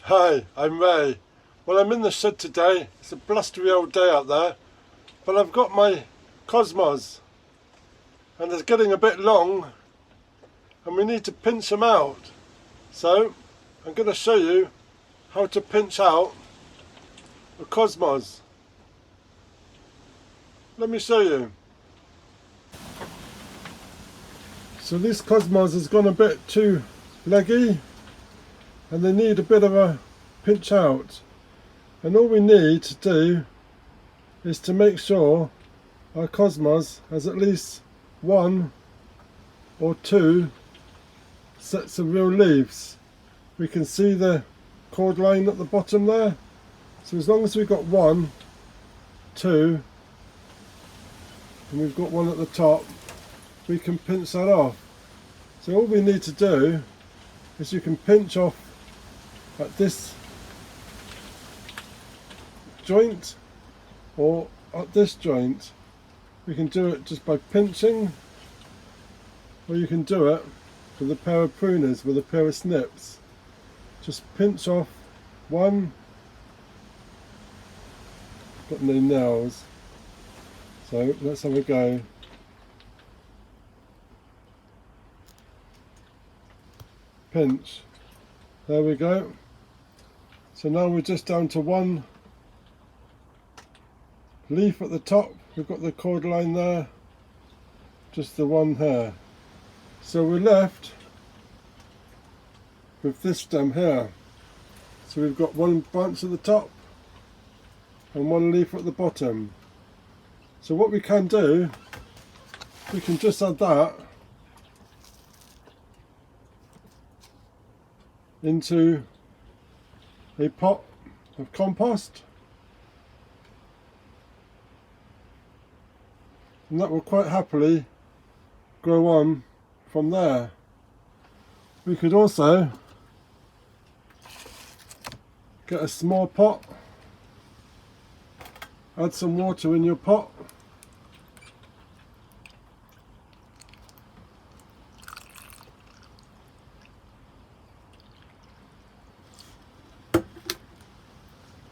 Hi, I'm Ray. Well, I'm in the shed today. It's a blustery old day out there, but I've got my cosmos and it's getting a bit long and we need to pinch them out. So I'm going to show you how to pinch out a cosmos. Let me show you. So this cosmos has gone a bit too leggy and they need a bit of a pinch out, and all we need to do is to make sure our cosmos has at least one or two sets of real leaves. We can see the cord line at the bottom there, so as long as we've got one, two, and we've got one at the top, we can pinch that off. So all we need to do is you can pinch off at this joint or at this joint. We can do it just by pinching, or you can do it with a pair of pruners, with a pair of snips. Just pinch off one. Got no nails, so let's have a go. Pinch. There we go. So now we're just down to one leaf at the top. We've got the cord line there, just the one here. So we're left with this stem here. So we've got one branch at the top and one leaf at the bottom. So what we can do, we can just add that into a pot of compost, and that will quite happily grow on from there. We could also get a small pot, add some water in your pot,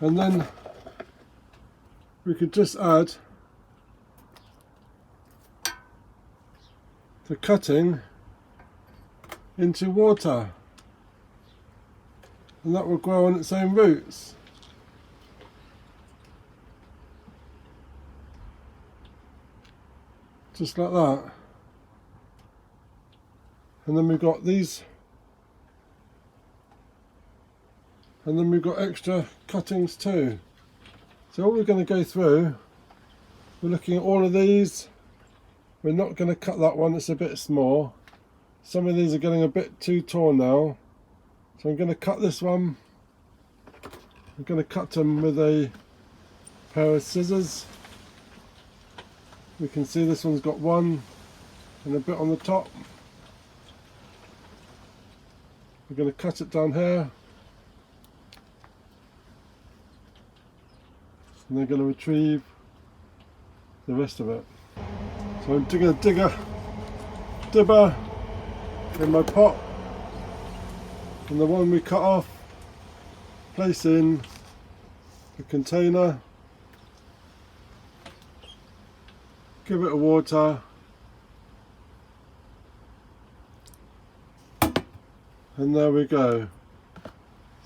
and then we could just add the cutting into water, and that will grow on its own roots. Just like that. And then we've got these, and then we've got extra cuttings too. So all we're going to go through, we're looking at all of these. We're not going to cut that one, it's a bit small. Some of these are getting a bit too tall now, so I'm going to cut this one. I'm going to cut them with a pair of scissors. We can see this one's got one and a bit on the top. We're going to cut it down here, and they're going to retrieve the rest of it. So I'm digging a dibber in my pot, and the one we cut off, place in the container, give it a water, and there we go.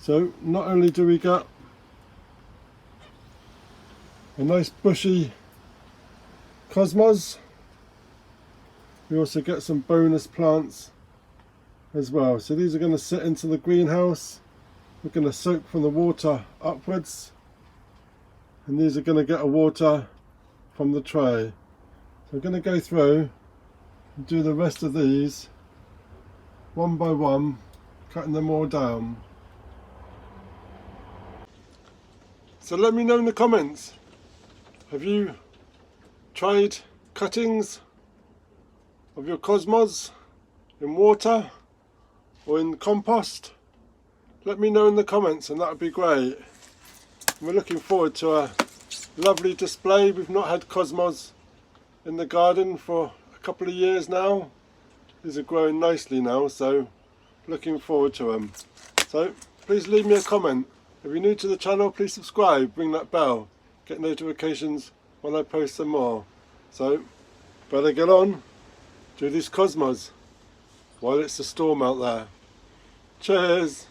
So not only do we get a nice bushy cosmos, we also get some bonus plants as well. So these are going to sit into the greenhouse. We're going to soak from the water upwards, and these are going to get a water from the tray. So I'm going to go through and do the rest of these one by one, cutting them all down. So let me know in the comments, have you tried cuttings of your cosmos in water or in compost? Let me know in the comments, and that would be great. We're looking forward to a lovely display. We've not had cosmos in the garden for a couple of years now. These are growing nicely now, so looking forward to them. So please leave me a comment. If you're new to the channel, please subscribe, ring that bell, get notifications when I post some more. So, better get on, do these cosmos while it's a storm out there. Cheers!